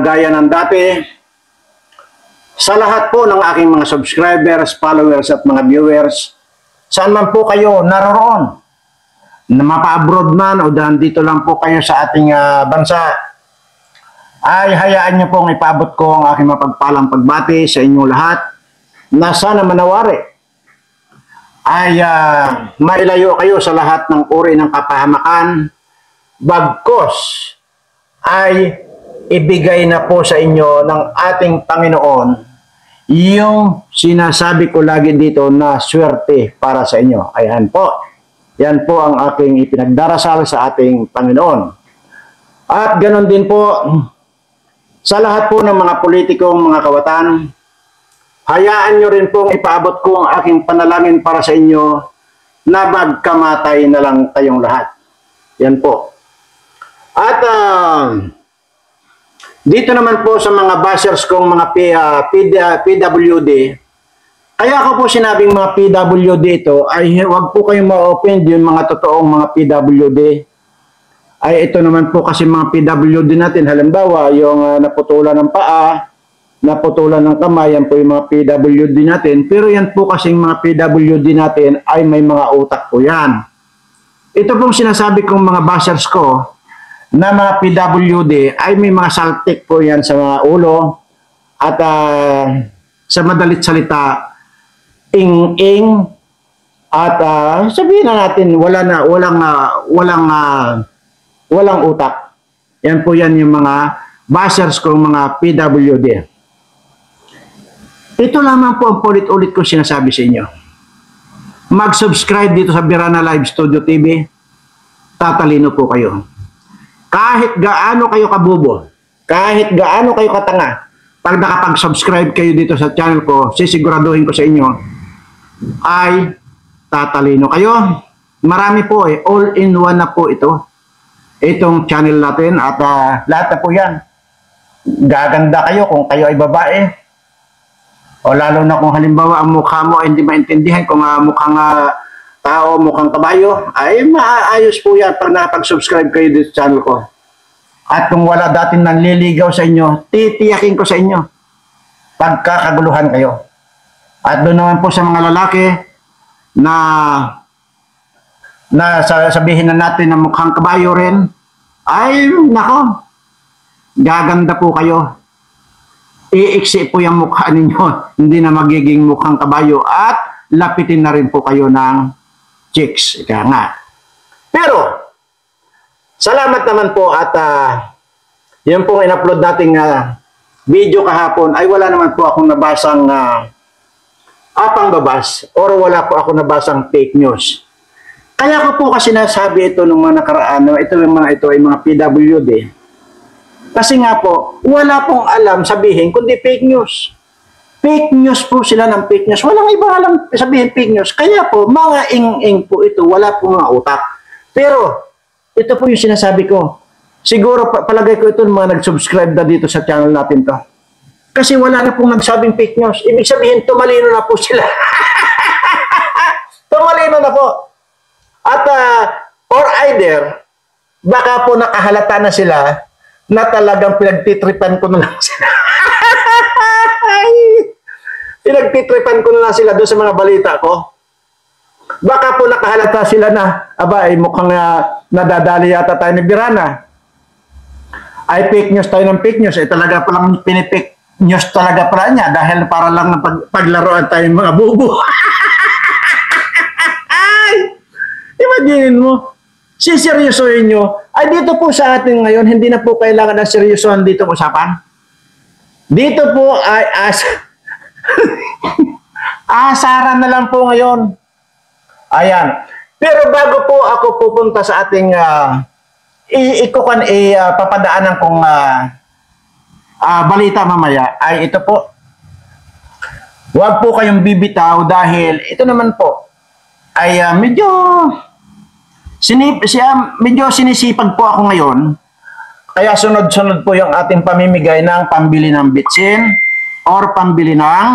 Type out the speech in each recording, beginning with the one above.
gaya ng dati, sa lahat po ng aking mga subscribers, followers at mga viewers, saan man po kayo naroon, na mapa-abroad man o dito lang po kayo sa ating bansa, ay hayaan niyo pong ipaabot ko ang aking mapagpalang pagbati sa inyong lahat na sana manawari ay mailayo kayo sa lahat ng uri ng kapahamakan, bagkos ay ibigay na po sa inyo ng ating Panginoon yung sinasabi ko lagi dito na swerte para sa inyo. Ayan po. Yan po ang aking ipinagdarasal sa ating Panginoon. At ganon din po sa lahat po ng mga politikong mga kawatan, hayaan nyo rin pong ipaabot ko ang aking panalangin para sa inyo na magkamatay na lang tayong lahat. Yan po. At dito naman po sa mga bashers kong mga PWD, kaya ako po sinabing mga PWD ito ay huwag po kayong ma-offend yung mga totoong mga PWD. Ay ito naman po kasi mga PWD natin, halimbawa yung naputulan ng paa, naputulan ng kamay, yan po yung mga PWD natin. Pero yan po kasing mga PWD natin ay may mga utak po yan. Ito pong sinasabi kong mga bashers ko na mga PWD ay may mga saltik po yan sa mga ulo at sa madalit salita ing-ing at sabihin na natin walang utak. Yan po yan yung mga bashers kong mga PWD. Ito lamang po ang ulit-ulit ko sinasabi sa inyo. Mag-subscribe dito sa Birana Live Studio TV. Tatalino po kayo. Kahit gaano kayo kabubo, kahit gaano kayo katanga, pag nakapag-subscribe kayo dito sa channel ko, sisiguraduhin ko sa inyo, ay tatalino kayo. Marami po all-in-one na po itong channel natin at lahat na po yan. Gaganda kayo kung kayo ay babae. O lalo na kung halimbawa ang mukha mo ay hindi maintindihan kung mukhang tao, mukhang kabayo, ay maayos po yan pag nakapag-subscribe kayo dito sa channel ko. At kung wala dating nanliligaw sa inyo, titiyakin ko sa inyo, pagkakaguluhan kayo. At doon naman po sa mga lalaki na sabihin na natin na mukhang kabayo rin, ay nako, gaganda po kayo. Iiksi po yung mukha ninyo, hindi na magiging mukhang kabayo at lapitin na rin po kayo ng chicks. Kaya nga. Pero, salamat naman po at yun pong in-upload nating video kahapon ay wala naman po akong nabasang pangbabas or wala po ako nabasang fake news. Kaya ko po kasi nasabi ito nung mga nakaraan, ito ay mga PWD. Kasi nga po, wala pong alam sabihin kundi fake news. Fake news po sila ng fake news. Walang ibang alam sabihin fake news. Kaya po, mga ing-ing po ito, wala po mga utak. Pero, ito po yung sinasabi ko. Siguro, palagay ko ito mga nag-subscribe na dito sa channel natin to. Kasi wala na pong nagsabing fake news. Ibig sabihin, tumalino na po sila. Tumalino na po. At, or either, baka po nakahalata na sila na talagang pinagtitripan ko na lang sila. Pinagtitripan ko na lang sila doon sa mga balita ko. Baka po nakahalata sila na, aba, ay mukhang nadadali yata tayo ni Birana. Ay fake news tayo ng fake news. Talaga palang pinipake news talaga pala niya dahil para lang paglaruan tayo mga bubo. Imagine mo, siseryosohin nyo. Ay dito po sa atin ngayon, hindi na po kailangan ng seryosohan dito usapan. Dito po ay asaran na lang po ngayon. Ayan. Pero bago po ako pupunta sa ating papadaanan kong balita mamaya, ay ito po. Huwag po kayong bibitaw dahil ito naman po ay medyo sinisipag po ako ngayon. Kaya sunod-sunod po yung ating pamimigay ng pambili ng bitsin or pambili ng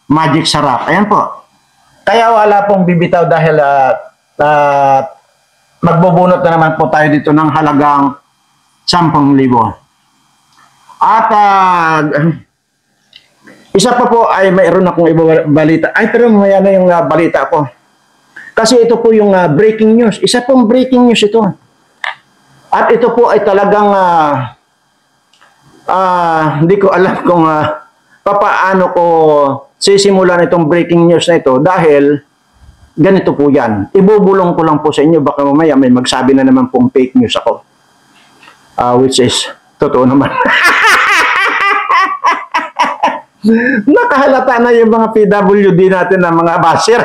magic sarap. Ayan po. Kaya wala pong bibitaw dahil magbubunot na naman po tayo dito ng halagang 10,000. At isa pa po ay mayroon akong balita. Ay, pero mamaya na yung balita ko. Kasi ito po yung breaking news. Isa pong breaking news ito. At ito po ay talagang hindi ko alam kung papaano ko sisimulan itong breaking news na ito dahil ganito po yan. Ibubulong ko lang po sa inyo. Baka mamaya may magsabi na naman pong fake news ako. Which is totoo naman. Nakahalata na yung mga PWD natin na mga basher.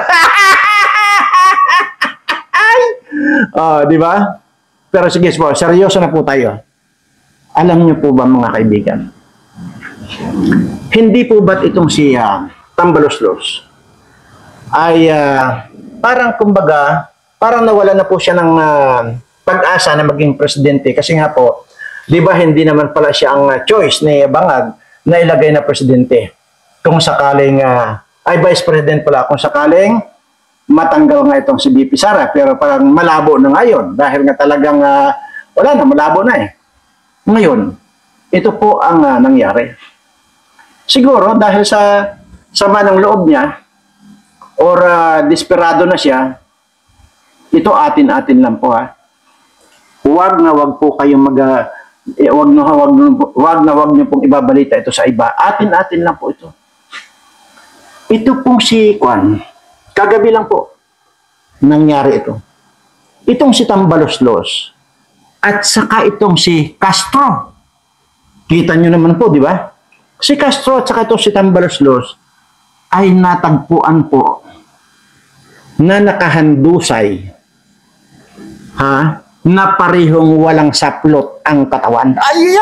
Di ba? Pero sige po, seryoso na po tayo. Alam niyo po ba mga kaibigan? Hindi po ba't itong si Tambaloslos ay parang kumbaga, parang nawala na po siya ng pag-asa na maging presidente kasi nga po, di ba hindi naman pala siya ang choice ni Bangag na ilagay na presidente. Kung sakaling, ay vice president pala, kung sakaling matanggal nga itong si VP Sara, pero parang malabo na ngayon dahil nga talagang wala na, malabo na eh. Ngayon, ito po ang nangyari. Siguro dahil sa sama ng loob niya or desperado na siya, ito atin-atin lang po ha. Huwag na huwag po kayong wag niyo pong ibabalita ito sa iba. Atin-atin lang po ito. Ito pong si Juan, kagabi lang po nangyari ito. Itong si Tambaloslos at saka itong si Castro. Kita nyo naman po, di ba? Si Castro at saka itong si Tambaloslos ay natagpuan po na nakahandusay na parehong walang saplot ang katawan. Ay!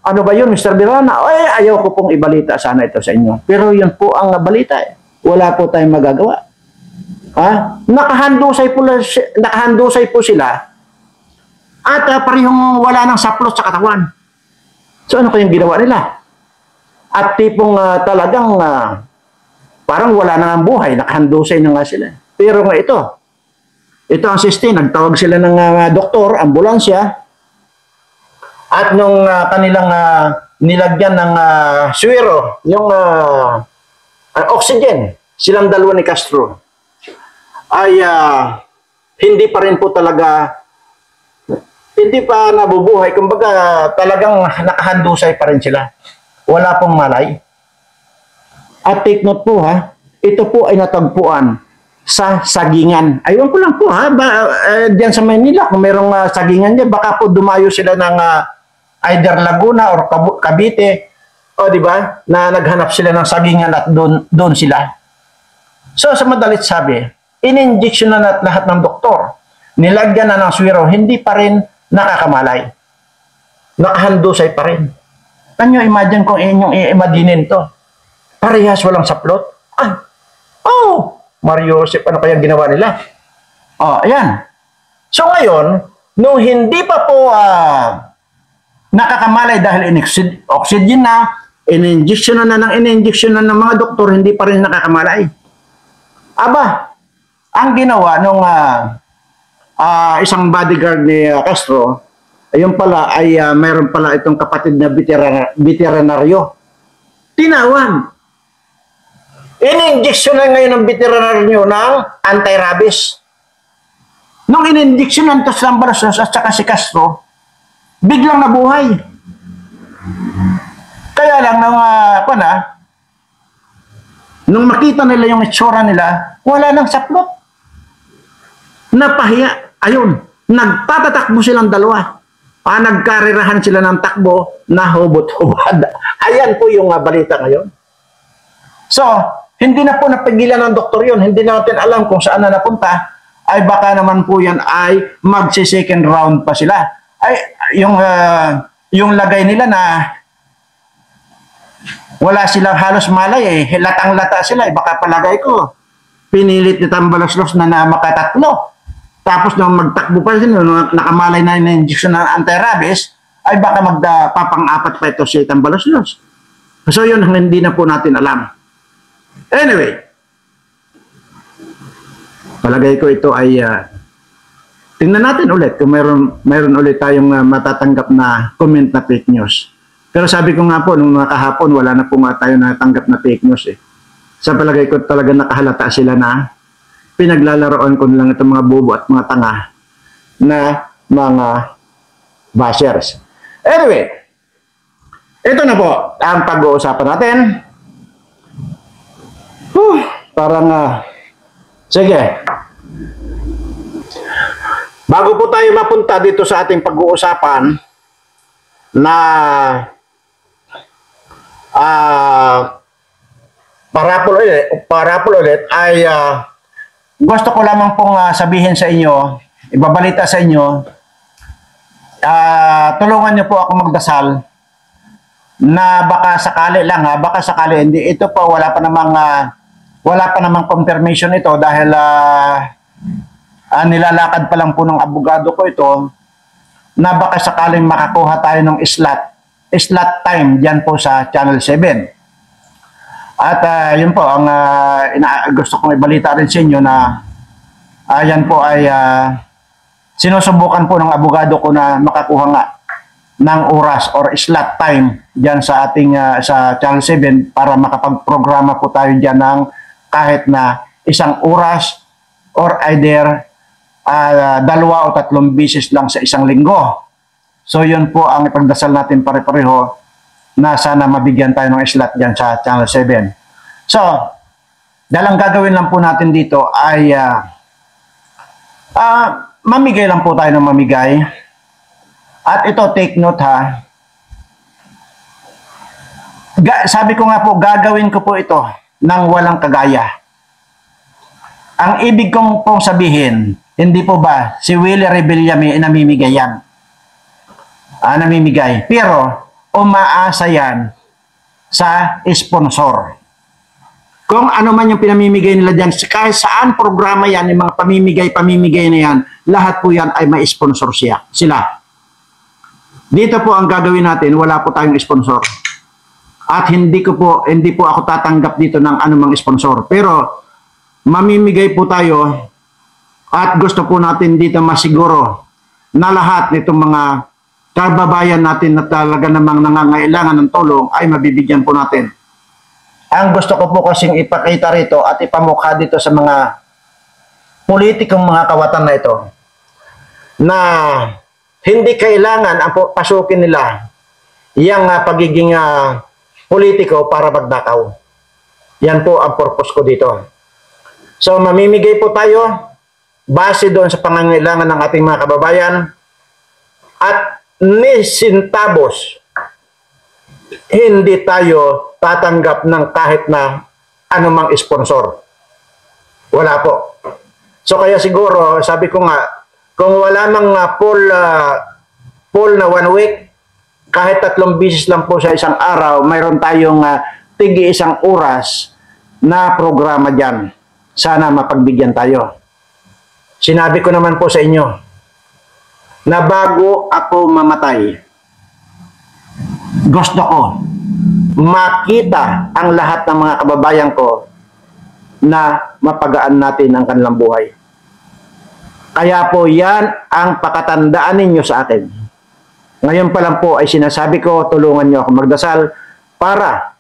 Ano ba yun, Mr. Birana? Ay, ayaw ko pong ibalita sana ito sa inyo. Pero yun po ang balita. Wala po tayong magagawa. Nakahandusay po sila at parehong wala ng saplot sa katawan. So ano kayong ginawa nila? At tipong talagang parang wala na ang buhay, nakahandusay na nga sila. Pero nga ito ang sistema, nagtawag sila ng doktor, ambulansya, at nung kanilang nilagyan ng suwero, yung oxygen, silang dalawa ni Castro, ay hindi pa rin po talaga, hindi pa nabubuhay. Kumbaga talagang nakahandusay pa rin sila. Wala pong malay. At take note po ito po ay natagpuan sa Sagingan. Ayun ko lang po diyan sa Maynila, kung merong Sagingan diyan, baka po dumayo sila ng either Laguna or Cavite, o di ba, na naghanap sila ng Sagingan at doon sila. So sa madalit sabi, in-injection na lahat ng doktor, nilagyan na ng swero, hindi pa rin nakakamalay. Nakahandusay pa rin. Can you imagine kung inyong i-imaginin to? Parehas walang saplot? Mario Joseph, ano kaya ginawa nila? Ayan. So ngayon, nung hindi pa po nakakamalay dahil oxygen na, in-injection na ng mga doktor, hindi pa rin nakakamalay. Aba, ang ginawa nung isang bodyguard ni Castro, ayun pala ay mayroon pala itong kapatid na veterinaryo. Tinawag. In-injection na ngayon ng veterinaryo ng anti-rabies. Nung in-injection ng Tambaloslos at saka si Castro, biglang nabuhay. Kaya lang nung makita nila yung itsura nila, wala nang saplot. Napahiya. Ayun, nagtatatakbo silang dalawa. Nagkarirahan sila ng takbo na hubot-hubad. Ayan po yung balita ngayon. So, hindi na po napigilan ng doktor yun. Hindi natin alam kung saan na napunta. Ay baka naman po yan ay magsi-second round pa sila. Ay, yung lagay nila na wala silang halos malay latang-lata sila. Baka palagay ko, pinilit ni Tambaloslos na makatatlo. Tapos nung magtakbo pa sila, nung nakamalay na in-injection ng anti-rabies, ay baka magpapang-apat pa ito si Tambaloslos. So yun, hindi na po natin alam. Anyway, palagay ko ito ay tingnan natin ulit kung mayroon ulit tayong matatanggap na comment na fake news. Pero sabi ko nga po, nung nakahapon, wala na po nga tayo natanggap na fake news eh. Sa palagay ko talaga nakahalata sila na pinaglalaroan ko lang itong mga bobo at mga tanga na mga bashers. Anyway, ito na po ang pag-uusapan natin. Sige. Bago po tayo mapunta dito sa ating pag-uusapan na parapol ulit ay gusto ko lamang pong sabihin sa inyo, ibabalita sa inyo, tulungan niyo po ako magdasal na baka sakali lang baka sakali hindi ito pa wala pa namang confirmation ito dahil nilalakad pa lang po ng abogado ko ito na baka sakaling makakuha tayo ng slot time diyan po sa Channel 7. At yun po ang gusto kong ibalita rin sa inyo na yan po ay sinusubukan po ng abogado ko na makakuha nga ng oras or slot time diyan sa ating sa Channel 7 para makapag-programa po tayo diyan ng kahit na isang oras or either 2 o 3 beses lang sa isang linggo. So yun po ang ipagdasal natin pare-pareho na sana mabigyan tayo ng slot diyan sa Channel 7. So, dalang gagawin lang po natin dito ay mamigay lang po tayo ng mamigay. At ito, take note ha. Sabi ko nga po, gagawin ko po ito ng walang kagaya. Ang ibig kong pong sabihin, hindi po ba si Willie Rebilla may namimigay yan? Namimigay. Pero, umaasa yan sa sponsor. Kung ano man yung pinamimigay nila dyan, kahit saan programa yan, yung mga pamimigay na yan, lahat po yan ay may sponsor sila. Dito po ang gagawin natin, wala po tayong sponsor. At hindi po ako tatanggap dito ng anumang sponsor. Pero mamimigay po tayo at gusto po natin dito masiguro na lahat nitong mga kababayan natin na talaga namang nangangailangan ng tulong ay mabibigyan po natin. Ang gusto ko po kasing ipakita rito at ipamukha dito sa mga politikong mga kawatan na ito na hindi kailangan ang pasukin nila yung pagiging politiko para magnakaw. Yan po ang purpose ko dito. So mamimigay po tayo base doon sa pangangailangan ng ating mga kababayan at ni sintabos hindi tayo tatanggap ng kahit na anumang sponsor. Wala po. So kaya siguro sabi ko nga kung wala mang poll na 1 week, kahit 3 beses lang po sa isang araw, mayroon tayong tigi isang oras na programa dyan. Sana mapagbigyan tayo. Sinabi ko naman po sa inyo na bago ako mamatay, gusto ko makita ang lahat ng mga kababayan ko na mapagaan natin ang kanilang buhay. Kaya po yan ang pakatandaan ninyo sa akin. Ngayon pa lang po ay sinasabi ko, tulungan nyo ako magdasal para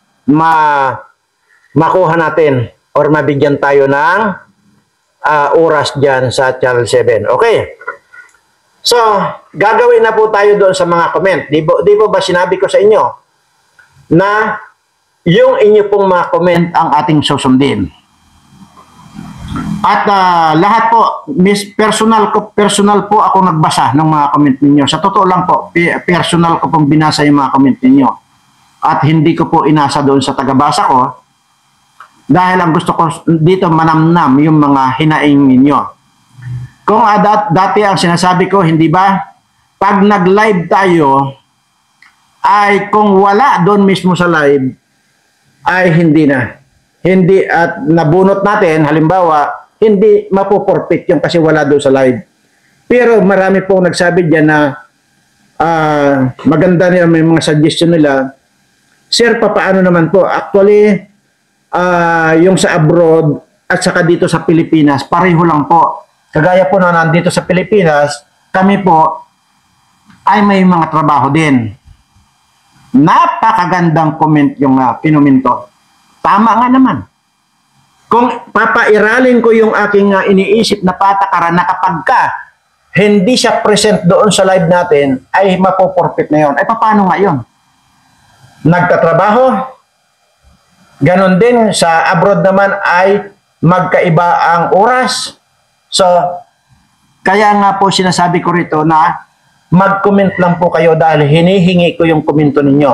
makuha natin or mabigyan tayo ng oras dyan sa Channel 7. Okay? So, gagawin na po tayo doon sa mga comment. Di po ba sinabi ko sa inyo na yung inyo pong mga comment ang ating susundin? At lahat po, personal po ako nagbasa ng mga comment ninyo. Sa totoo lang po, personal ko pong binasa yung mga comment ninyo. At hindi ko po inasa doon sa tagabasa ko dahil ang gusto ko dito manamnam yung mga hinaing ninyo. Kung dati ang sinasabi ko, hindi ba? Pag nag-live tayo, ay kung wala doon mismo sa live, ay hindi na. Hindi at nabunot natin, halimbawa, hindi mapuporpit yung kasi wala doon sa live. Pero marami pong nagsabi dyan na maganda nila, may mga suggestion nila. Sir, paano naman po? Actually, yung sa abroad at saka dito sa Pilipinas, pareho lang po. kagaya po na nandito sa Pilipinas, kami po ay may mga trabaho din. Napakagandang comment yung kinuminto. Tama nga naman. Kung papairalin ko yung aking iniisip na patakaran na kapag ka hindi siya present doon sa live natin, ay mapoporfit na yun. Ay paano nga yun? Nagtatrabaho, ganon din sa abroad naman ay magkaiba ang oras. So, kaya nga po sinasabi ko rito na mag-comment lang po kayo dahil hinihingi ko yung komento ninyo.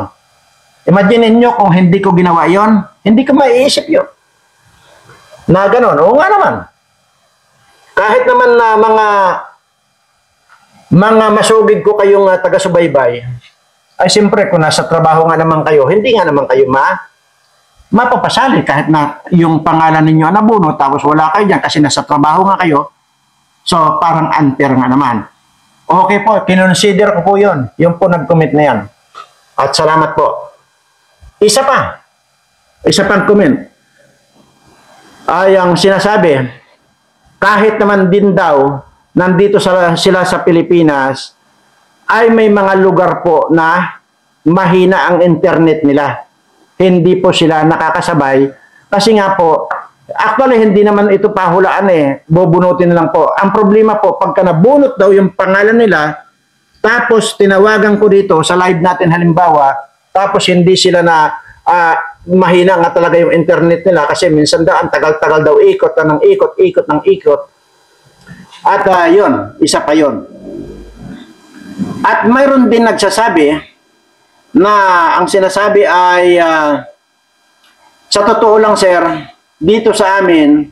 Imagine niyo kung hindi ko ginawa yon, hindi ko maiisip yun. Na ganon, oo nga naman. Kahit naman na mga masugid ko kayong taga-subaybay, ay siyempre kung nasa trabaho nga naman kayo, hindi nga naman kayo mapapasali kahit na yung pangalan ninyo nabuno tapos wala kayo dyan kasi nasa trabaho nga kayo. So parang unfair nga naman. Okay po, kinonsider ko po yun. Yung po nag-commit na yan. At salamat po. Isa pang comment. Ay ang sinasabi, kahit naman din daw, nandito sila sa Pilipinas, ay may mga lugar po na mahina ang internet nila. Hindi po sila nakakasabay. Kasi nga po, actually hindi naman ito pahulaan bubunutin lang po. Ang problema po, pagka nabunot daw yung pangalan nila, tapos tinawagan ko dito sa live natin halimbawa, tapos hindi sila na mahina nga talaga yung internet nila kasi minsan daw ang tagal-tagal daw ikot ng ikot. At yun, isa pa yun. At mayroon din nagsasabi na ang sinasabi ay sa totoo lang sir, dito sa amin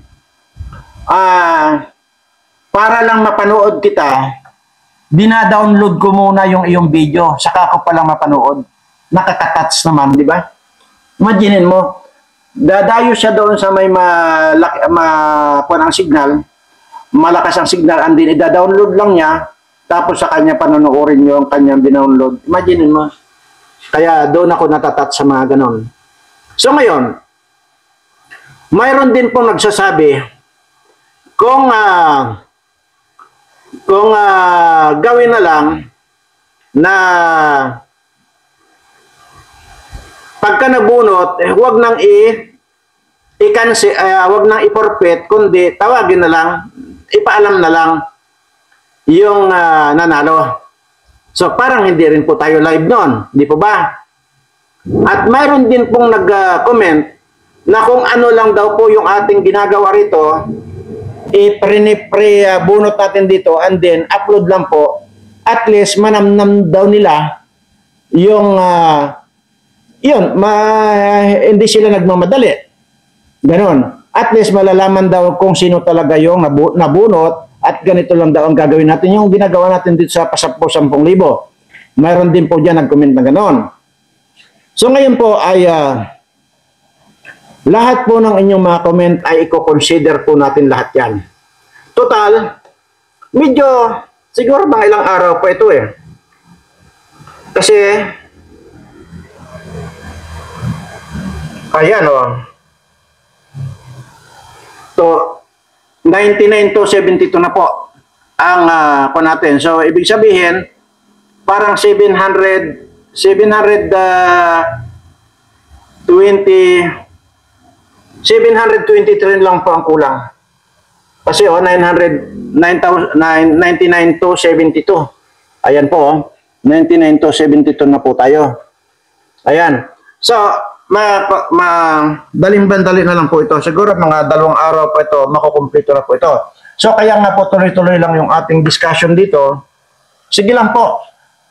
para lang mapanood kita, dina-download ko muna yung iyong video, saka ko palang mapanood. Nakaka-touch naman, di ba? Imaginin mo, dadayo siya doon sa may signal, malakas ang signal, and then ida-download lang niya, tapos sa kanya panonoodin yung kanyang dinownload. Imaginin mo. Kaya doon ako natatat sa mga ganon. So ngayon, mayroon din pong nagsasabi, kung gawin na lang na pagka nabunot, huwag nang huwag nang i-forfeit, kundi tawagin na lang, ipaalam na lang yung nanalo. So parang hindi rin po tayo live noon, di po ba? At mayroon din pong nag-comment na kung ano lang daw po yung ating ginagawa rito, bunot natin dito and then upload lang po. At least manamnam daw nila yung hindi sila nagmamadali. Ganon. At least malalaman daw kung sino talaga yung nabunot at ganito lang daw ang gagawin natin. Yung ginagawa natin dito sa pasapo 10,000. Mayroon din po dyan nag-comment na ganon. So ngayon po ay lahat po ng inyong mga comment ay i-consider po natin lahat yan. Total, medyo siguro mga ilang araw po ito Kasi ayan So 99 to 72 na po ang po natin. So ibig sabihin parang 723 lang po ang kulang. Kasi 99 to 72. Ayan po 99 to 72 na po tayo. Ayan. So daling-bandali na lang po ito. Siguro mga 2 araw po ito, makukumpleto na po ito. So kaya nga po tuloy-tuloy lang yung ating discussion dito. Sige lang po.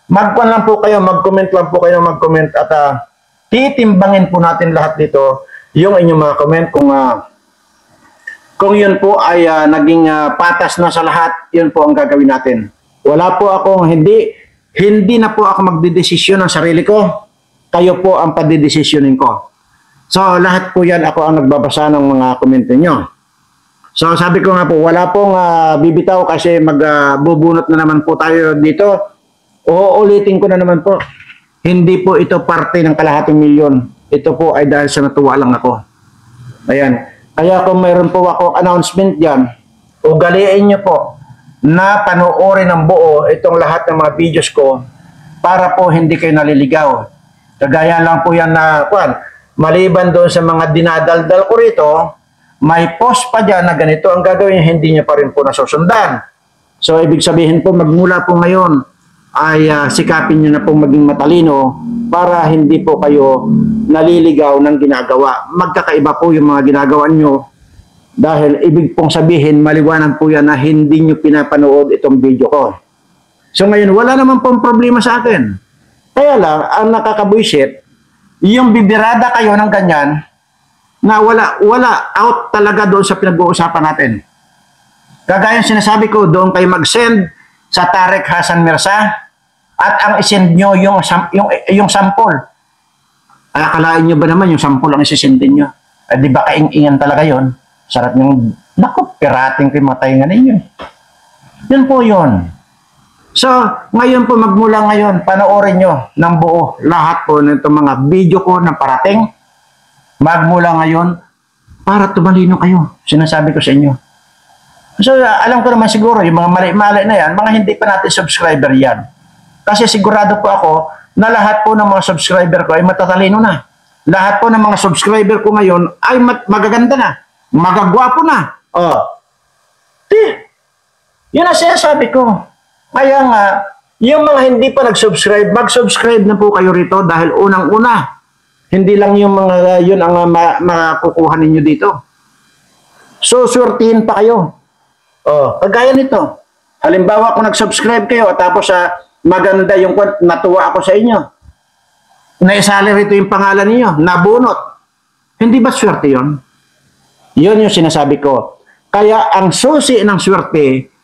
Mag-comment lang po kayo, mag-comment at titimbangin po natin lahat dito yung inyong mga comment kung yun po ay naging patas na sa lahat, yun po ang gagawin natin. Wala po akong hindi na po ako magdedesisyon ng sarili ko. Kayo po ang padidesisyonin ko. So, lahat po yan ako ang nagbabasa ng mga comment niyo. So, sabi ko nga po, wala pong bibitaw kasi magbubunot na naman po tayo dito. Uulitin ko na naman po. Hindi po ito parte ng 250,000. Ito po ay dahil sa natuwa lang ako. Ayan. Kaya kung mayroon po ako announcement dyan, ugaliin nyo po na panoorin ng buo itong lahat ng mga videos ko para po hindi kayo naliligaw. Kagaya lang po yan na, maliban doon sa mga dinadaldal ko rito, may post pa dyan na ganito ang gagawin, hindi niya pa rin po nasusundan. So, ibig sabihin po, magmula po ngayon, ay sikapin nyo na po maging matalino para hindi po kayo naliligaw ng ginagawa. Magkakaiba po yung mga ginagawa nyo dahil ibig pong sabihin, maliwanag po yan na hindi nyo pinapanood itong video ko. So ngayon, wala naman pong problema sa akin. Kaya lang, ang nakakabuisit, yung bibirada kayo ng ganyan, na wala out talaga doon sa pinag-uusapan natin. Kagaya sinasabi ko, doon kayo mag-send sa Tarek Hasan Mirza at ang isend nyo yung sample. Akalain nyo ba naman yung sample ang isisendin nyo? Di ba kaing-ingan talaga yon? Sarap yung, naku, pirating ko yung mga tainga ninyo. Yun po yun. So, ngayon po, magmula ngayon, panoorin nyo ng buo lahat po ng mga video ko na parating. Magmula ngayon, para tumalino kayo. Sinasabi ko sa inyo. So, alam ko naman siguro, yung mga mali-mali na yan, mga hindi pa natin subscriber yan. Kasi sigurado po ako na lahat po ng mga subscriber ko ay matatalino na. Lahat po ng mga subscriber ko ngayon ay magaganda na. Magagwapo na. Yun ang sinasabi ko. Kaya nga, yung mga hindi pa nag-subscribe, mag-subscribe na po kayo rito dahil unang-una, hindi lang yung mga yun ang makukuha ninyo dito. So, surtihin pa kayo. Kagaya nito. Halimbawa, kung nag-subscribe kayo, tapos maganda yung natuwa ako sa inyo. Naisali rito yung pangalan niyo, nabunot. Hindi ba swerte yun? Yun yung sinasabi ko. Kaya ang susi ng swerte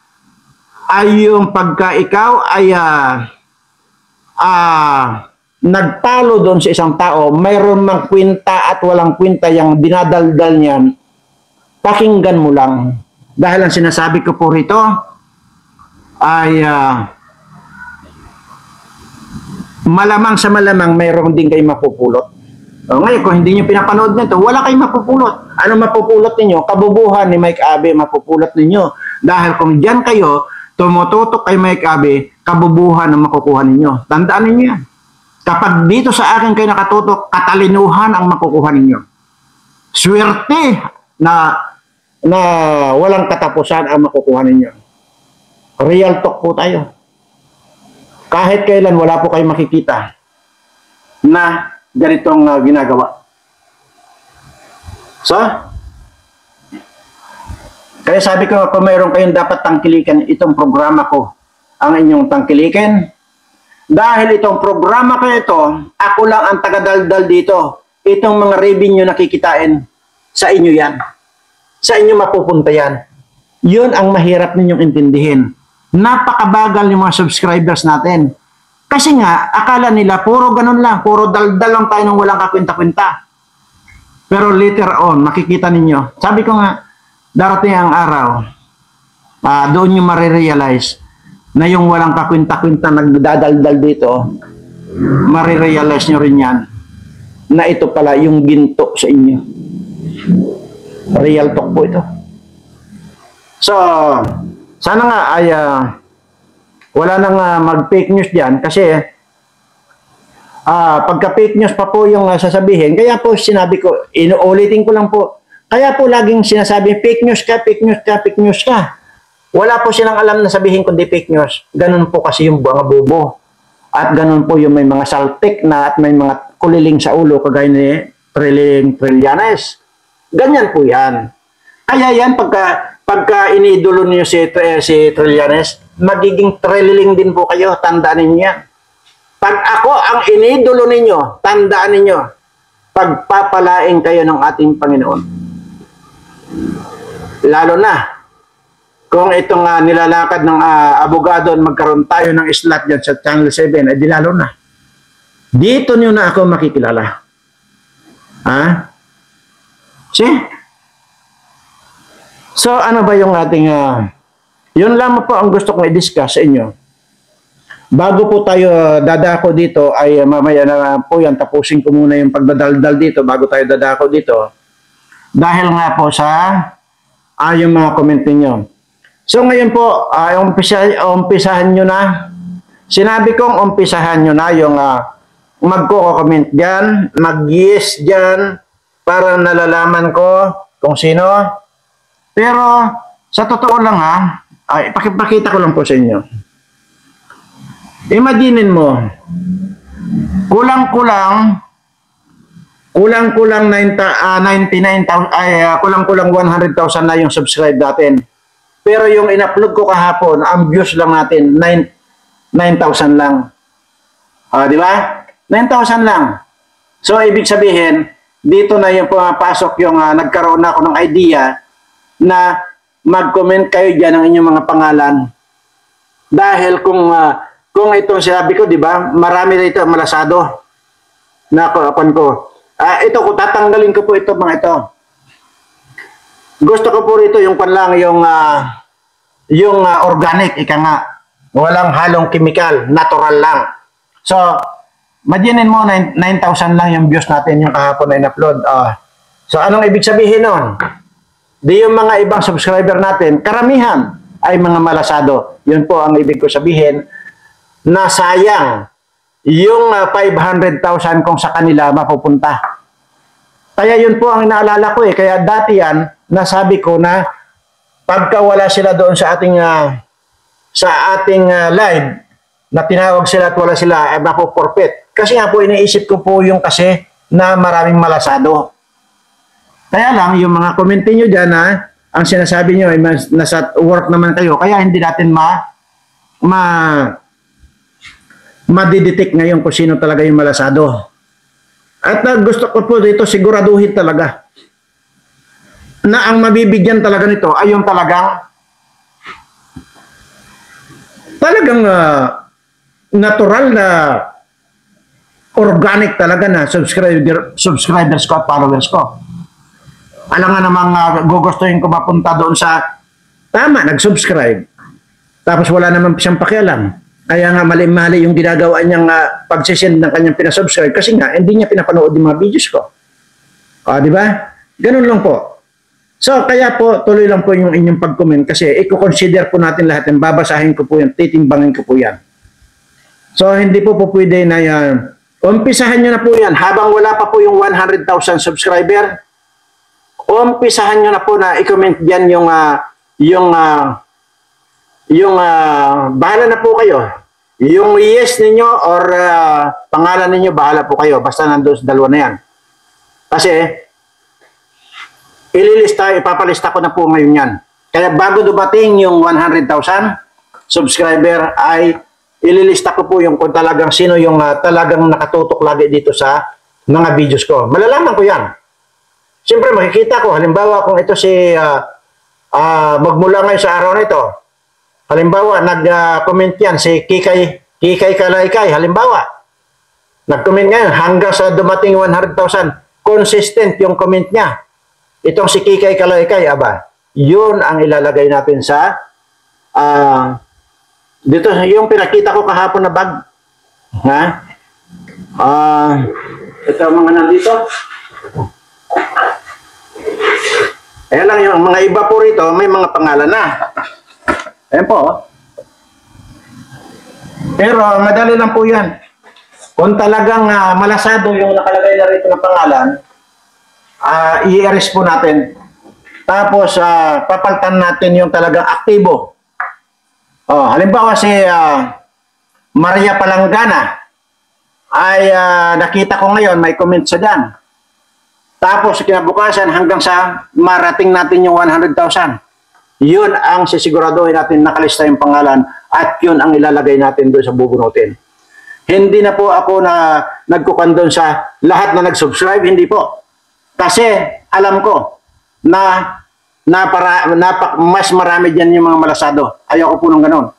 ay yung pagka ikaw ay nagpalo doon sa isang tao, mayroon mang kwenta at walang kwenta yung dinadaldal niyan, pakinggan mo lang. Dahil ang sinasabi ko po rito ay malamang sa malamang mayroon din kayo mapupulot. Ngayon, kung hindi nyo pinapanood nito, wala kayong mapupulot. Ano mapupulot ninyo? Kabubuhan ni Mike Abe mapupulot ninyo. Dahil kung diyan kayo, tumututok kay Mike Abe, kabubuhan ang makukuha ninyo. Tandaan ninyo yan. Kapag dito sa akin kayo nakatutok, katalinuhan ang makukuha ninyo. Swerte na walang katapusan ang makukuha ninyo. Real talk po tayo. Kahit kailan wala po kayong makikita na ganitong ginagawa. So, kaya sabi ko, kung mayroon kayong dapat tangkilikan, itong programa ko ang inyong tangkilikin. Dahil itong programa ko ito, ako lang ang tagadaldal dito. Itong mga revenue na kikitain, sa inyo yan. Sa inyo mapupunta yan. Yun ang mahirap ninyong intindihin. Napakabagal yung mga subscribers natin. Kasi nga, akala nila, puro ganun lang, puro daldal lang tayo nang walang kakwenta-kwenta. Pero later on, makikita ninyo. Sabi ko nga, darating ang araw, doon nyo marirealize na yung walang kakwenta-kwenta nagdadaldal dito, marirealize nyo rin yan, na ito pala yung ginto sa inyo. Real talk po ito. So, sana nga ay wala nang mag-fake news dyan kasi pagka fake news pa po yung sasabihin, kaya po sinabi ko, inuulitin ko lang po, kaya po laging sinasabi, fake news ka, fake news ka, fake news ka. Wala po silang alam na sabihin kundi fake news. Ganun po kasi yung mga bobo. At ganun po yung may mga saltik na at may mga kuliling sa ulo kagaya ni Trillanes. Ganyan po yan. Kaya yan, pagka iniidolo niyo si Trillanes, magiging trililing din po kayo. Tandaan ninyo yan. Pag ako ang iniidolo ninyo, tandaan ninyo, pagpapalain kayo ng ating Panginoon. Lalo na, kung itong nilalakad ng abogado magkaroon tayo ng slot dyan sa Channel 7, di lalo na. Dito nyo na ako makikilala. Ha? See? So, ano ba yung ating... yun lamang po ang gusto kong i-discuss sa inyo. Bago po tayo dadako dito, ay mamaya na po yan, tapusin ko muna yung pagdadaldal dito bago tayo dadako dito. Dahil nga po sa yung mga comment ninyo. So ngayon po, umpisahan nyo na. Sinabi kong umpisahan nyo na yung magko-comment dyan, mag-yes dyan, para nalalaman ko kung sino. Pero sa totoo lang ipakita ko lang po sa inyo. Imaginin mo, kulang-kulang 99,000 kulang-kulang 100,000 na yung subscribe natin. Pero yung in-upload ko kahapon, ang views lang natin 9,000 lang. Di ba? 9,000 lang. So ibig sabihin, dito na yung pumapasok yung nagkaroon na ako ng idea na mag-comment kayo diyan ng inyong mga pangalan. Dahil kung itong sinabi ko, di ba, marami rito malasado na kuan ko. Ito ko tatanggalin ko po ito mga ito. Gusto ko po rito yung panlang yung organic, ika nga. Walang halong chemical, natural lang. So, imaginin mo 9,000 lang yung views natin yung kahapon na in-upload. So, anong ibig sabihin nun? Di yung mga ibang subscriber natin, karamihan ay mga malasado. Yun po ang ibig ko sabihin na sayang yung 500,000 kung sa kanila mapupunta. Kaya yun po ang inaalala ko Kaya dati yan, nasabi ko na pagka wala sila doon sa ating live, na tinawag sila at wala sila, ay mapuporpit. Kasi nga po, iniisip ko po yung kasi na maraming malasado. Kaya lang, yung mga comment nyo dyan ang sinasabi nyo ay nasa work naman kayo, kaya hindi natin madidetect ngayon kung sino talaga yung malasado. At gusto ko po dito siguraduhin talaga na ang mabibigyan talaga nito ay yung talagang natural na organic talaga na subscribers ko at followers ko. Alam nga namang gugustuhin ko mapunta doon sa tama, nag-subscribe. Tapos wala naman siyang pakialam. Kaya nga mali-mali yung ginagawa niyang pagsisend ng kanyang pinasubscribe kasi nga hindi niya pinapanood yung mga videos ko. Di ba? Ganun lang po. So, kaya po, tuloy lang po yung inyong pag-comment kasi i-consider po natin lahat yan. Babasahin ko po yan, titimbangin ko po yan. So, hindi po pwede na yan. Umpisahan nyo na po yan. Habang wala pa po yung 100,000 subscriber, umpisahan nyo na po na i-comment dyan bahala na po kayo. Yung yes ninyo or pangalan ninyo, bahala po kayo. Basta nandun sa dalawa na yan. Kasi, ipapalista ko na po ngayon yan. Kaya bago dumating yung 100,000 subscriber, ay ililista ko po yung kung talagang sino yung talagang nakatutok lagi dito sa mga videos ko. Malalaman ko yan. Siyempre, makikita ko. Halimbawa, kung ito magmula ngayon sa araw na ito, halimbawa, nag-comment yan si Kikay Kalaykay, halimbawa. Nag-comment ngayon hanggang sa dumating 100,000. Consistent yung comment niya. Itong si Kikay Kalaykay, yun ang ilalagay natin sa dito, yung pinakita ko kahapon na bag. Ito ang mga nandito. Ayan lang, yung mga iba po rito, may mga pangalan na. Ayan po. Pero madali lang po yan. Kung talagang malasado yung nakalagay na rito ng pangalan, i-erase po natin. Tapos papalitan natin yung talagang aktibo. Halimbawa si Maria Palanggana ay nakita ko ngayon may comment sa dyan. Tapos kinabukasan hanggang sa marating natin yung 100,000. Yun ang sisiguraduhin natin nakalista yung pangalan at yun ang ilalagay natin doon sa bubunutin. Hindi na po ako na nagkukondon sa lahat na nag-subscribe, hindi po. Kasi alam ko na mas marami dyan yung mga malasado. Ayoko po nung ganun.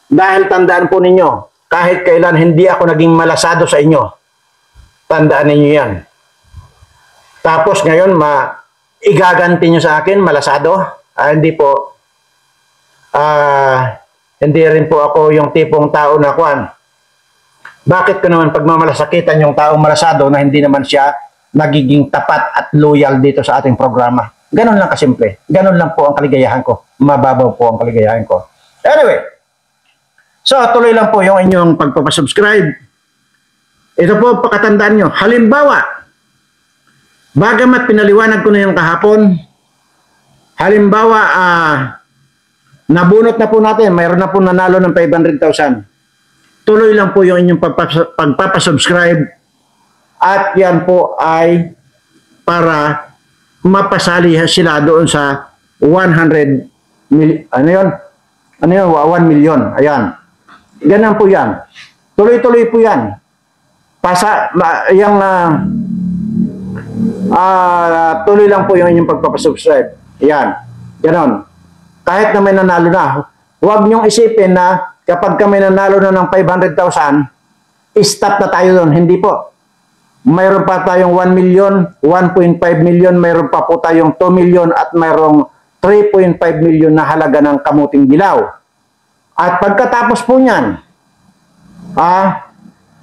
Dahil tandaan po ninyo, kahit kailan hindi ako naging malasado sa inyo. Tandaan ninyo yan. Tapos ngayon, igaganti nyo sa akin, malasado. Hindi po. Hindi rin po ako yung tipong tao na kuwan. Bakit ko naman pagmamalasakitan yung taong malasado na hindi naman siya nagiging tapat at loyal dito sa ating programa? Ganon lang kasimple. Ganon lang po ang kaligayahan ko. Mababaw po ang kaligayahan ko. Anyway, so tuloy lang po yung inyong pagpapasubscribe. Ito po pakatandaan nyo. Halimbawa, bagamat pinaliwanag ko na yung kahapon, halimbawa, nabunot na po natin, mayroon na po nanalo ng 500,000. Tuloy lang po yung inyong pagpapasubscribe at yan po ay para mapasali sila doon sa 100 million, ano yun? 1 million. Ayan. Ganun po yan. Tuloy-tuloy po yan. Tuloy lang po yung inyong pagpapasubscribe. Ayan. Ganon. Kahit na may nanalo na, huwag niyong isipin na kapag kami nanalo na ng 500,000, stop na tayo doon. Hindi po. Mayroon pa tayong 1 million, 1.5 million, mayroon pa po tayong 2 million at mayroong 3.5 million na halaga ng kamuting dilaw. At pagkatapos po niyan,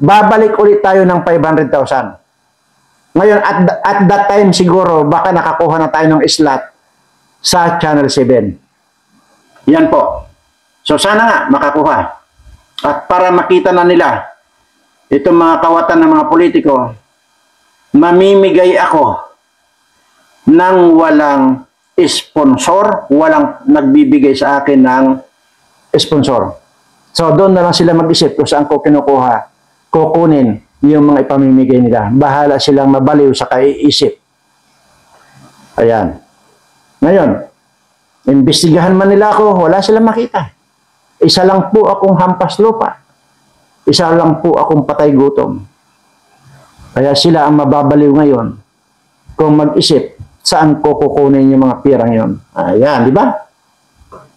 babalik ulit tayo ng 500,000. Ngayon, at that time siguro, baka nakakuha na tayo ng slot sa Channel 7. Yan po. So sana nga makakuha. At para makita na nila, itong mga kawatan ng mga politiko, mamimigay ako ng walang sponsor, walang nagbibigay sa akin ng sponsor. So doon na lang sila mag-isip kung saan ko kinukuha, kukunin yung mga ipamimigay nila. Bahala silang mabaliw sa kaiisip. Ayan. Ngayon, imbestigahan man nila ako, wala silang makita. Isa lang po akong hampas lupa. Isa lang po akong patay gutom. Kaya sila ang mababaliw ngayon kung mag-isip saan ko kukunin yung mga pirang yun. Ayan, di ba?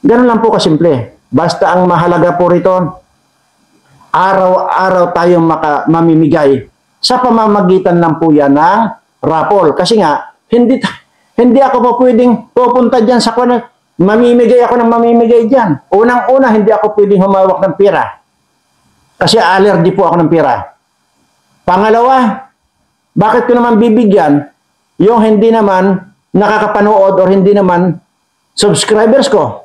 Ganun lang po kasimple. Basta ang mahalaga po rito, araw-araw tayong mamimigay sa pamamagitan lang po yan ng raffle. Kasi nga, hindi ako po pwedeng pupunta dyan sa kuwan. Mamimigay ako ng mamimigay dyan. Unang-una, hindi ako pwedeng humawak ng pira. Kasi allergy po ako ng pira. Pangalawa, bakit ko naman bibigyan yung hindi naman nakakapanood or hindi naman subscribers ko?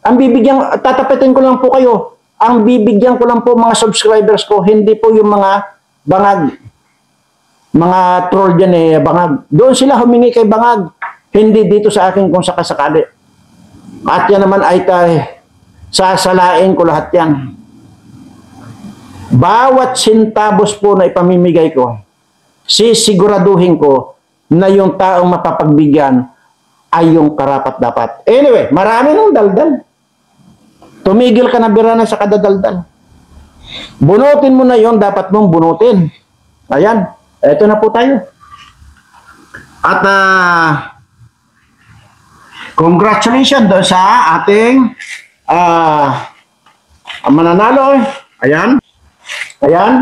Ang bibigyan, tatapitin ko lang po kayo. Ang bibigyan ko lang po mga subscribers ko, hindi po yung mga bangag. Mga troll dyan bangag. Doon sila humingi kay bangag. Hindi dito sa akin kung sakasakali. At yan naman ay sasalain ko lahat yan. Bawat sintabos po na ipamimigay ko, sisiguraduhin ko na yung taong mapapagbigyan ay yung karapat-dapat. Anyway, marami nang daldal. Tumigil ka na birana sa kadadaldal. Bunutin mo na yon, dapat mong bunutin. Ayan, eto na po tayo. At congratulations doon sa ating mananalo. Ayan. Ayan.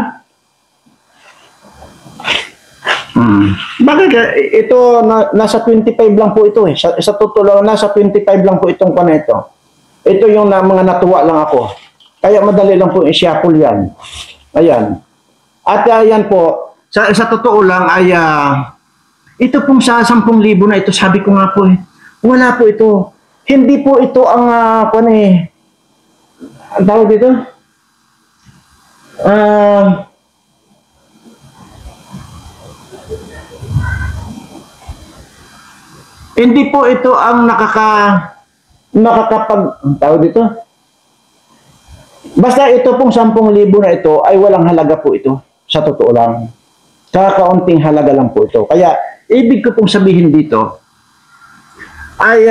Bakit ito nasa 25 lang po ito eh. Sa totoo lang, nasa 25 lang po itong paneto. Ito yung mga natuwa lang ako. Kaya madali lang po i-shuffle yan. Ayan. At ayan po, sa totoo lang ay ito pong sa 10,000 na ito, sabi ko nga po wala po ito. Hindi po ito ang ang tawag dito? Hindi po ito ang ang tawag dito. Basta ito pong 10,000 na ito ay walang halaga po ito. Sa totoo lang. Kakaunting halaga lang po ito. Kaya, ibig ko pong sabihin dito, ay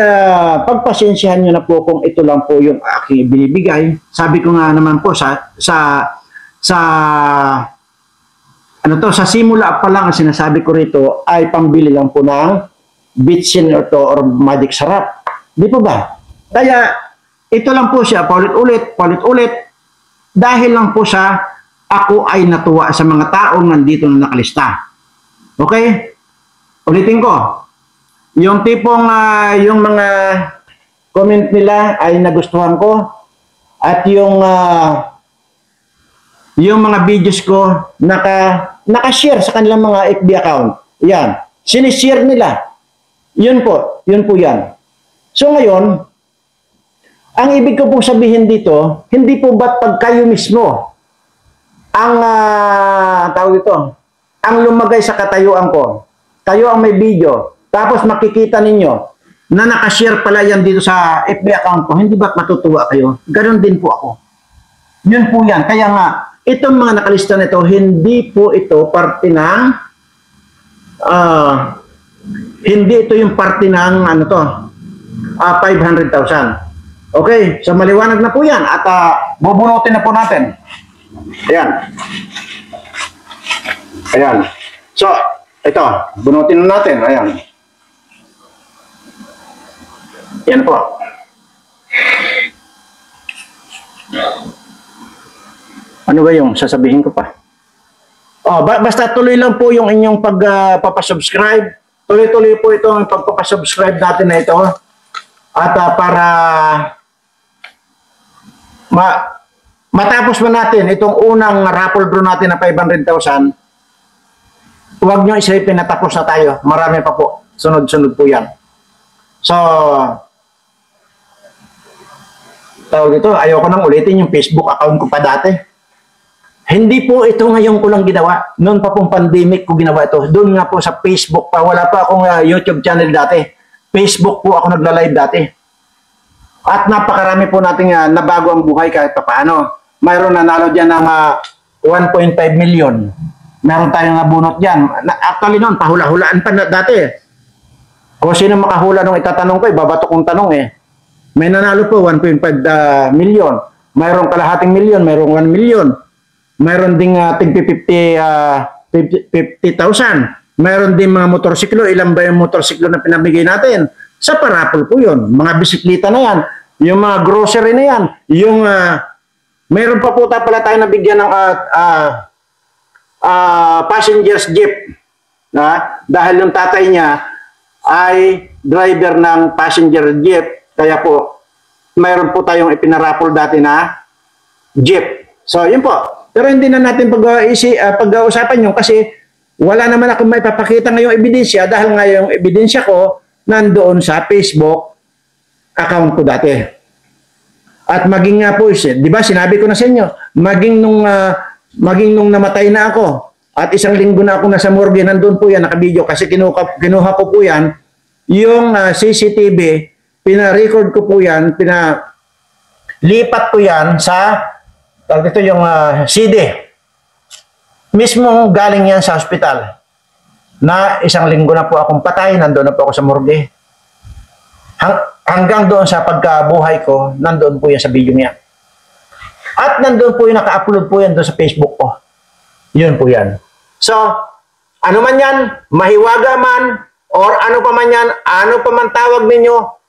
pagpasensyahan nyo na po kung ito lang po yung aking binibigay. Sabi ko nga naman po, sa simula pa lang ang sinasabi ko rito ay pambili lang po ng bitsin or magic sarap. Di po ba? Kaya, ito lang po siya, paulit-ulit, dahil lang po sa ako ay natuwa sa mga taong nandito na nakalista. Okay? Ulitin ko. Yung tipong, yung mga comment nila ay nagustuhan ko at yung mga videos ko naka-share sa kanilang mga FB account. Yan. Sinishare nila. Yun po. Yun po yan. So ngayon, ang ibig ko pong sabihin dito, hindi po ba't pag kayo mismo ang tawag ito, ang lumagay sa katayuan ko, kayo ang may video, tapos makikita ninyo na nakashare pala yan dito sa FB account ko, hindi ba't matutuwa kayo? Ganon din po ako. Yun po yan. Kaya nga, itong mga nakalista nito, hindi po ito parte ng hindi ito yung parte ng 500,000. Okay, so maliwanag na po yan at bubunutin na po natin. Ayan. Ayan. So, ito, bunutin na natin. Ayan. Yan po. Ano ba yung sasabihin ko pa? Oh, basta tuloy lang po yung inyong pagpapasubscribe. Tuloy-tuloy po ito ang pagpapasubscribe natin na ito. At para matapos mo natin itong unang raffle draw natin na 500,000, huwag nyo isipin na tapos na tayo. Marami pa po. Sunod-sunod po yan. So, tawag ito, ayoko nang ulitin yung Facebook account ko pa dati. Hindi po ito ngayon ko lang ginawa. Noon pa pong pandemic ko ginawa ito. Doon nga po sa Facebook pa. Wala pa akong YouTube channel dati. Facebook po ako nagla-live dati. At napakarami po natin nabago ang buhay kahit pa paano. Mayroon nanalo dyan ng 1.5 million. Meron tayong nabunot dyan. Actually noon, pahula-hulaan pa dati. Kung sino makahula nung itatanong ko, babato kong tanong eh. May nanalo po 1.5 million. Mayroong kalahating million, mayroong 1 million. Mayroon ding 50,000. Mayroon din mga motorsiklo. Ilan ba yung motorsiklo na pinamigay natin? Sa parapol po yun. Mga bisikleta na yan. Yung mga grocery na yan. Yung, mayroon pa po pala tayo nabigyan ng passenger's jeep. Dahil yung tatay niya ay driver ng passenger jeep. Kaya po, mayroon po tayong ipinarapol dati na jeep. So, yun po. Pero hindi na natin pag-uusapan yun kasi wala naman akong may papakita ngayong ebidensya dahil ngayong ebidensya ko nandoon sa Facebook account ko dati. At maging nga po, di ba sinabi ko na sa inyo, maging nung namatay na ako at isang linggo na ako nasa morgue, nandoon po yan, nakabidyo kasi kinuha ko po yan, yung CCTV, pina-record ko po yan, pinalipat ko yan sa, ito yung CD. Mismo galing yan sa hospital. Na isang linggo na po akong patay, nandoon na po ako sa morgue. Hanggang doon sa pagkabuhay ko, nandoon po yan sa video niya. At nandoon po yung naka-upload po yan doon sa Facebook ko. Yun po yan. So, ano man yan, mahiwaga man, or ano pa man yan, ano pa man tawag ninyo,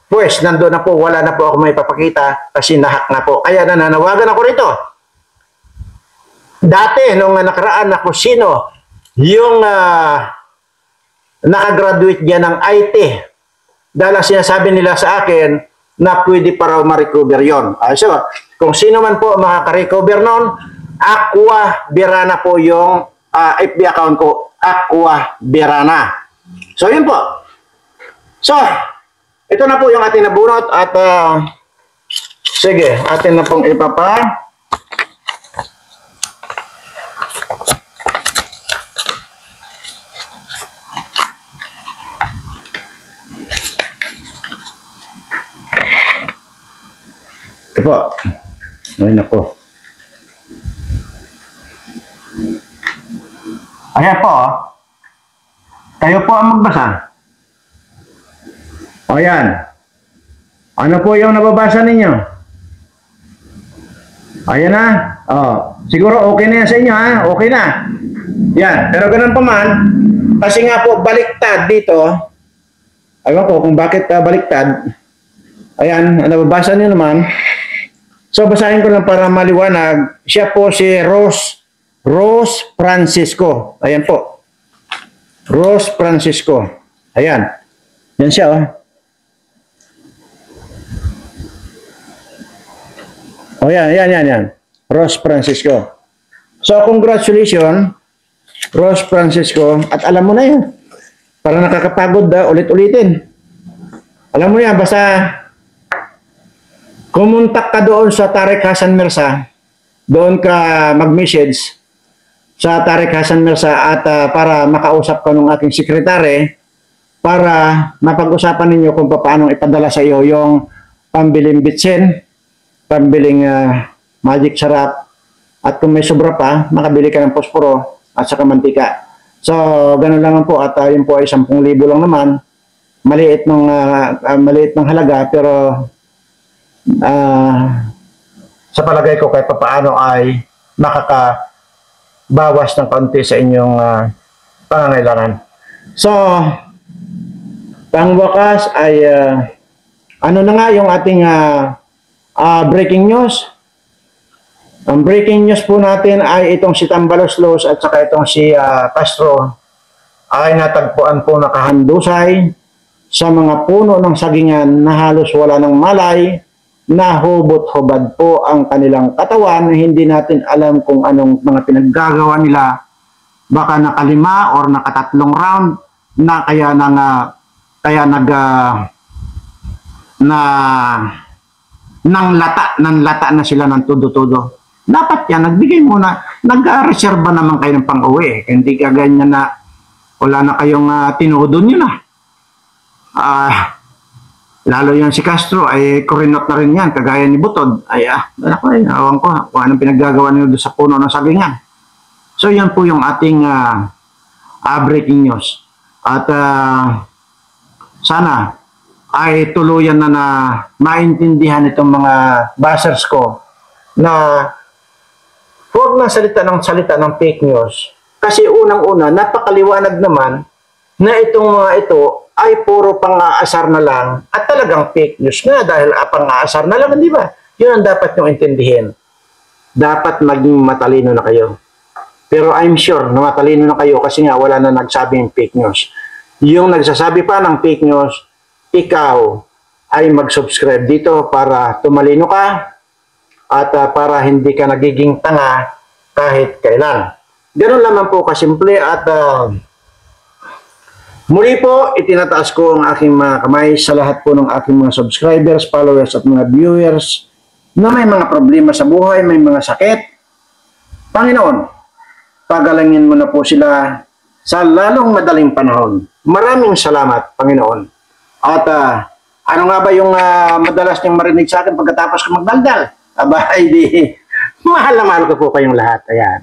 pues, nandoon na po, wala na po ako may papakita kasi nahak na po. Kaya nananawagan ako rito. Dati, nung nakaraan ako sino, yung nakagraduate dyan ng IT, dahil sinasabi nila sa akin na pwede pa raw ma-recover yun. So, kung sino man po makaka-recover nun, Aqua Birana po yung FB account ko, Aqua Birana. So, yun po. So, ito na po yung ating nabunot at sige, atin na pong ipapa. Ito po. Ay, nako. Ayan po. Kayo po ang magbasa. O yan. Ano po yung nababasa ninyo? Ayan na. O, siguro okay na yan sa inyo ha. Okay na. Yan. Pero ganun pa man, kasi nga po baliktad dito. Ayun ko kung bakit baliktad. Ayan, nababasa niyo naman. So, basahin ko lang para maliwanag. Siya po si Rose Francisco. Ayan po. Rose Francisco. Ayan. Yan siya, oh. Oh, yan. Rose Francisco. So, congratulations, Rose Francisco. At alam mo na yan. Para nakakapagod, ulit-ulitin. Alam mo yan, basta kumontak ka doon sa Tarek Hassan Mirza, doon ka mag-message sa Tarek Hassan Mirza at para makausap ka ng aking sekretary para mapag-usapan ninyo kung paano ipadala sa iyo yung pambiling bitsin, pambiling magic sarap, at kung may sobra pa, makabili ka ng posporo at saka mantika. So, ganun lang po at yun po ay 10,000 lang naman. Maliit ng halaga pero sa palagay ko kahit papaano ay makakabawas ng kaunti sa inyong pangangailangan. So, pangwakas ay ano na nga yung ating breaking news. Ang breaking news po natin ay itong si Tambaloslos at saka itong si Castro ay natagpuan po nakahandusay sa mga puno ng sagingan na halos wala ng malay, na hubot-hubad po ang kanilang katawan. Hindi natin alam kung anong mga pinaggagawa nila. Baka nakalima or nakatatlong round na kaya nanlata na sila ng tudo-tudo. Dapat yan, nagbigay muna, nag-reserva naman kayo ng pang-uwi. Hindi ka ganyan na wala na kayong tinudo nyo na. Lalo yan si Castro, ay kurinot na rin yan, kagaya ni Butod. Awan ko, kung anong pinaggagawa nyo doon sa puno ng sagingan. So yan po yung ating breaking news. At sana ay tuluyan na maintindihan itong mga bashers ko na huwag na salita ng fake news. Kasi unang-una, napakaliwanag naman na itong mga ito ay puro pang-aasar na lang at talagang fake news nga dahil pang-aasar na lang, di ba? Yun ang dapat nyo intindihin. Dapat maging matalino na kayo. Pero I'm sure na matalino na kayo kasi nga wala na nagsabing fake news. Yung nagsasabi pa ng fake news, ikaw ay mag-subscribe dito para tumalino ka at para hindi ka nagiging tanga kahit kailan. Ganun lamang po kasimple at muli po, itinataas ko ang aking mga kamay sa lahat po ng aking mga subscribers, followers at mga viewers na may mga problema sa buhay, may mga sakit. Panginoon, pagalangin mo na po sila sa lalong madaling panahon. Maraming salamat, Panginoon. At ano nga ba yung madalas niyong marinig sa akin pagkatapos ko magdaldal? Aba, di mahal na mahal ko po kayong lahat. Ayan.